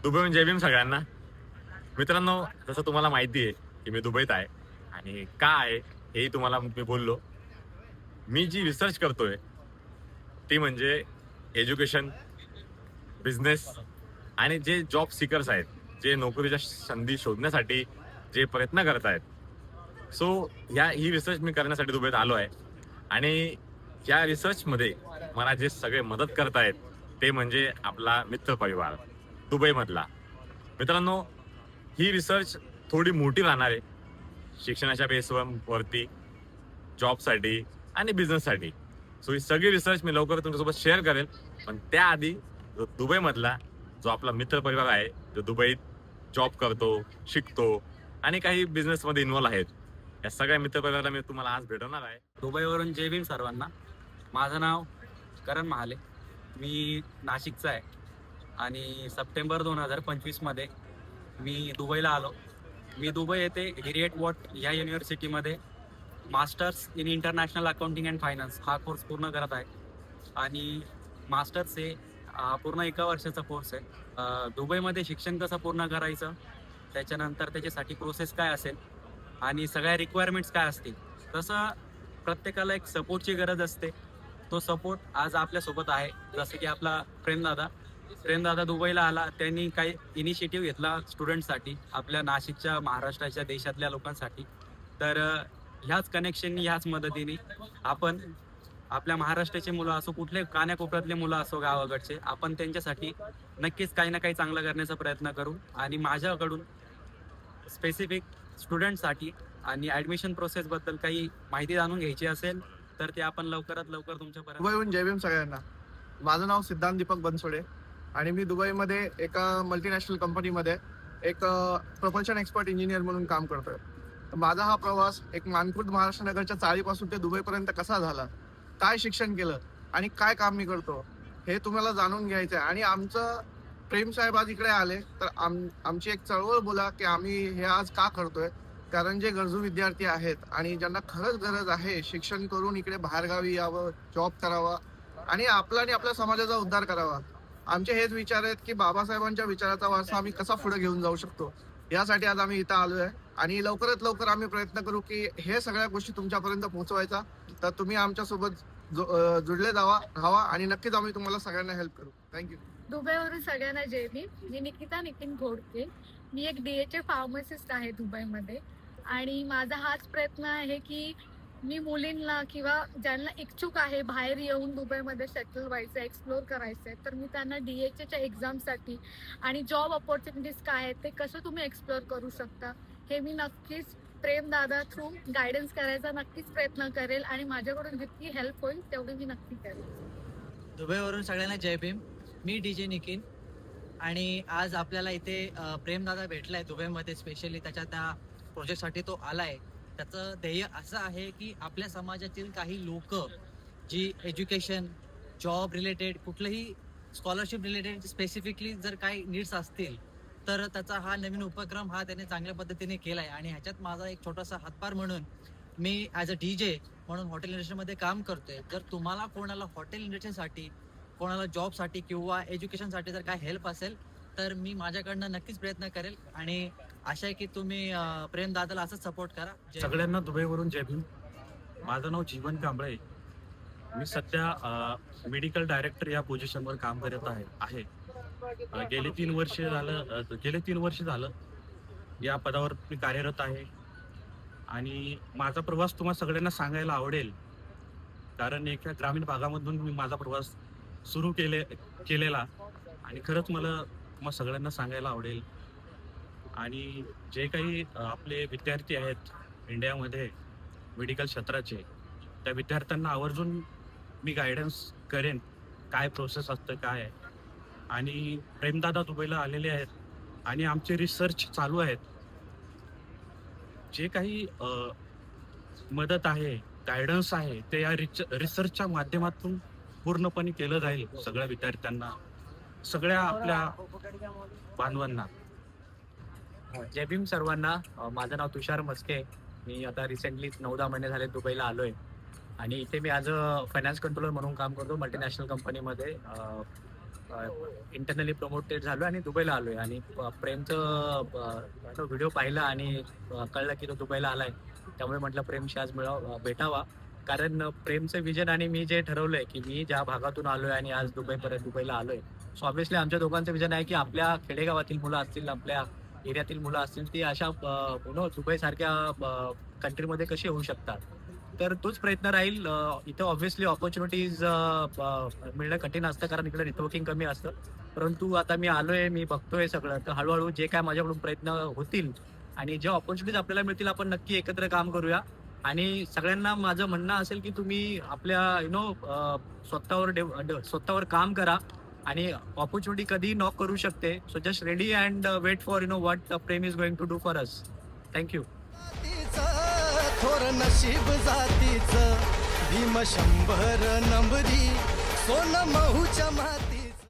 दुबईहून जय भीम सगळ्यांना. मित्रांनो, जसं तुम्हाला माहिती आहे की मी दुबईत आहे आणि का आहे हेही तुम्हाला मी बोललो. मी जी रिसर्च करतोय ती म्हणजे एज्युकेशन, बिझनेस आणि जे जॉब सीकर्स आहेत, जे नोकरीच्या संधी शोधण्यासाठी जे प्रयत्न करत आहेत. सो ही रिसर्च मी करण्यासाठी दुबईत आलो आहे आणि या रिसर्चमध्ये मला जे सगळे मदत करतायत ते म्हणजे आपला मित्र परिवार दुबईमधला. मित्रांनो, ही रिसर्च थोडी मोठी राहणार आहे शिक्षणाच्या बेसवरती, जॉबसाठी आणि बिझनेससाठी. सो ही सगळी रिसर्च मी लवकर तुमच्यासोबत शेअर करेल. पण त्याआधी जो दुबईमधला जो आपला मित्र परिवार आहे, जो दुबईत जॉब करतो, शिकतो आणि काही बिझनेसमध्ये इन्व्हॉल्व आहेत, या सगळ्या मित्रपरिवाराला मी तुम्हाला आज भेटवणार आहे. दुबईवरून जय भीम सर्वांना. माझं नाव करण महाले. मी नाशिकचा आहे आणि सप्टेंबर 2025मध्ये मी दुबईला आलो. मी दुबई येथे हिरिएट वॉट ह्या युनिव्हर्सिटीमध्ये masters in international accounting and finance हा कोर्स पूर्ण करत आहे. आणि मास्टर्स हे पूर्ण 1 वर्षाचा कोर्स आहे. दुबईमध्ये शिक्षण कसं पूर्ण करायचं, त्याच्यानंतर त्याच्यासाठी प्रोसेस काय असेल आणि सगळ्या रिक्वायरमेंट्स काय असतील, तसं प्रत्येकाला एक सपोर्टची गरज असते. तो सपोर्ट आज आपल्यासोबत आहे. जसं की आपला प्रेमदादा दुबईला आला, त्यांनी काही इनिशिएटिव्ह घेतला स्टुडंटसाठी, आपल्या नाशिकच्या, महाराष्ट्राच्या, देशातल्या लोकांसाठी. तर ह्याच कनेक्शननी, ह्याच मदतीने आपण आपल्या महाराष्ट्राचे मुलं असो, कुठले कान्याकोपऱ्यातले मुलं असो, गावाकडचे, आपण त्यांच्यासाठी नक्कीच काही ना काही चांगलं करण्याचा प्रयत्न करू. आणि माझ्याकडून स्पेसिफिक स्टुडंटसाठी आणि ॲडमिशन प्रोसेसबद्दल काही माहिती जाणून घ्यायची असेल तर ते आपण लवकरात लवकर तुमच्यापर्यंत. दुबईहून जय भीम सगळ्यांना. माझं नाव सिद्धांत दीपक बनसोडे आणि मी दुबईमध्ये एका मल्टीनॅशनल कंपनीमध्ये एक प्रपल्शन एक्सपर्ट इंजिनियर म्हणून काम करतोय. तर माझा हा प्रवास एक मानखुर्द महाराष्ट्र नगरच्या चाळीपासून ते दुबईपर्यंत कसा झाला, काय शिक्षण केलं आणि काय काम मी करतो हे तुम्हाला जाणून घ्यायचं आहे. आणि आमचं प्रेम साहेब आज इकडे आले तर आमची एक चळवळ बोला की आम्ही हे आज का करतोय. कारण जे गरजू विद्यार्थी आहेत आणि ज्यांना खरंच गरज आहे शिक्षण करून इकडे बाहेरगावी यावं, जॉब करावा आणि आपला आणि आपल्या समाजाचा उद्धार करावा, आमचे हेच विचार आहेत की बाबासाहेबांच्या विचाराचा वारसा आम्ही कसा पुढे घेऊन जाऊ शकतो, यासाठी आज आम्ही इथं आलोय. आणि लवकरात लवकर आम्ही प्रयत्न करू की हे सगळ्या गोष्टी तुमच्यापर्यंत पोहोचवायचा. तर तुम्ही आमच्यासोबत जुडले राहा आणि नक्कीच आम्ही तुम्हाला सगळ्यांना हेल्प करू. थँक्यू. दुबईवरून सगळ्यांना जय भीम. मी निकिता नितीन घोडके. मी एक DHA फार्मासिस्ट आहे दुबईमध्ये आणि माझा हाच प्रयत्न आहे की मी मुलींना किंवा ज्यांना इच्छुक आहे बाहेर येऊन दुबईमध्ये सेटल व्हायचं, एक्सप्लोर करायचं आहे, तर मी त्यांना DHAच्या एक्झामसाठी आणि जॉब ऑपॉर्च्युनिटीज काय आहेत ते कसं तुम्ही एक्सप्लोर करू शकता हे मी नक्कीच प्रेमदादा थ्रू गायडन्स करायचा नक्कीच प्रयत्न करेल आणि माझ्याकडून जितकी हेल्प होईल तेवढी मी नक्की करेल. दुबईवरून सगळ्यांना जय भीम. मी DJ निकीन आणि आज आपल्याला इथे प्रेमदादा भेटलाय दुबईमध्ये. स्पेशली त्याच्या त्या प्रोजेक्टसाठी तो आलाय. त्याचं ध्येय असं आहे की आपल्या समाजातील काही लोक जी एज्युकेशन, जॉब रिलेटेड, कुठलंही स्कॉलरशिप रिलेटेड स्पेसिफिकली जर काही नीड्स असतील तर त्याचा हा नवीन उपक्रम हा त्याने चांगल्या पद्धतीने केलाय. आणि ह्याच्यात माझा एक छोटासा हातभार म्हणून मी ॲज अ DJ म्हणून हॉटेल इंडस्ट्रीमध्ये काम करतोय. जर तुम्हाला कोणाला हॉटेल इंडस्ट्रीसाठी, कोणाला जॉबसाठी किंवा एज्युकेशनसाठी जर काय हेल्प असेल तर मी माझ्याकडनं नक्कीच प्रयत्न करेल. आणि आशा आहे की तुम्ही प्रेमदादाला असंच सपोर्ट करा. सगळ्यांना दुबईवरून जय भीम. माझं नाव जीवन कांबळे. मी सध्या मेडिकल डायरेक्टर या पोझिशनवर काम करत आहे. गेले 3 वर्ष झालं या पदावर मी कार्यरत आहे. आणि माझा प्रवास तुम्हाला सगळ्यांना सांगायला आवडेल, कारण एका ग्रामीण भागामधून मी माझा प्रवास सुरू केलेला आणि खरंच मला तुम्हाला सगळ्यांना सांगायला आवडेल. आणि जे काही आपले विद्यार्थी आहेत इंडियामध्ये मेडिकल क्षेत्राचे, त्या विद्यार्थ्यांना आवर्जून मी गायडन्स करेन काय प्रोसेस असतं काय आहे. आणि प्रेमदादा दुबईला आलेले आहेत आणि आमचे रिसर्च चालू आहेत. जे काही मदत आहे, गायडन्स आहे, ते या रिसर्चच्या माध्यमातून पूर्णपणे केलं जाईल सगळ्या विद्यार्थ्यांना, सगळ्या आपल्या बांधवांना. जय भीम सर्वांना. माझं नाव तुषार मस्के. मी आता रिसेंटली 9-10 महिने झाले दुबईला आलो आहे आणि इथे मी ॲज अ फायनान्स कंट्रोलर म्हणून काम करतो मल्टीनॅशनल कंपनीमध्ये. इंटरनली प्रमोटेड झालो आणि दुबईला आलोय आणि प्रेमचं व्हिडिओ पाहिला आणि कळलं की तो दुबईला आलाय. त्यामुळे म्हटलं प्रेमशी आज भेटावा, कारण प्रेमचं विजन आणि मी जे ठरवलंय की मी ज्या भागातून आलोय आणि आज दुबईला आलोय, सो ऑब्व्हियसली आमच्या दोघांचं विजन आहे की आपल्या खेडेगावातील मुलं असतील, आपल्या एरियातील मुलं असतील, ती अशा दुबई सारख्या कंट्रीमध्ये कशी होऊ शकतात. तर तोच प्रयत्न राहील. इथं ऑब्व्हियसली ऑपॉर्च्युनिटीज मिळणं कठीण असतं, कारण इकडे नेटवर्किंग कमी असतं. परंतु आता मी आलोय, मी बघतोय सगळं, तर हळूहळू जे काय माझ्याकडून प्रयत्न होतील आणि ज्या ऑपॉर्च्युनिटीज आपल्याला मिळतील आपण नक्की एकत्र काम करूया. आणि सगळ्यांना माझं म्हणणं असेल की तुम्ही आपल्या स्वतःवर काम करा आणि ऑपॉर्च्युनिटी कधी नॉक करू शकते. So just ready and wait for what Prem is going to do for us. Thank you. थोर नशीब जातीचं भीम 100 नंबरी सोन महूच्या माती.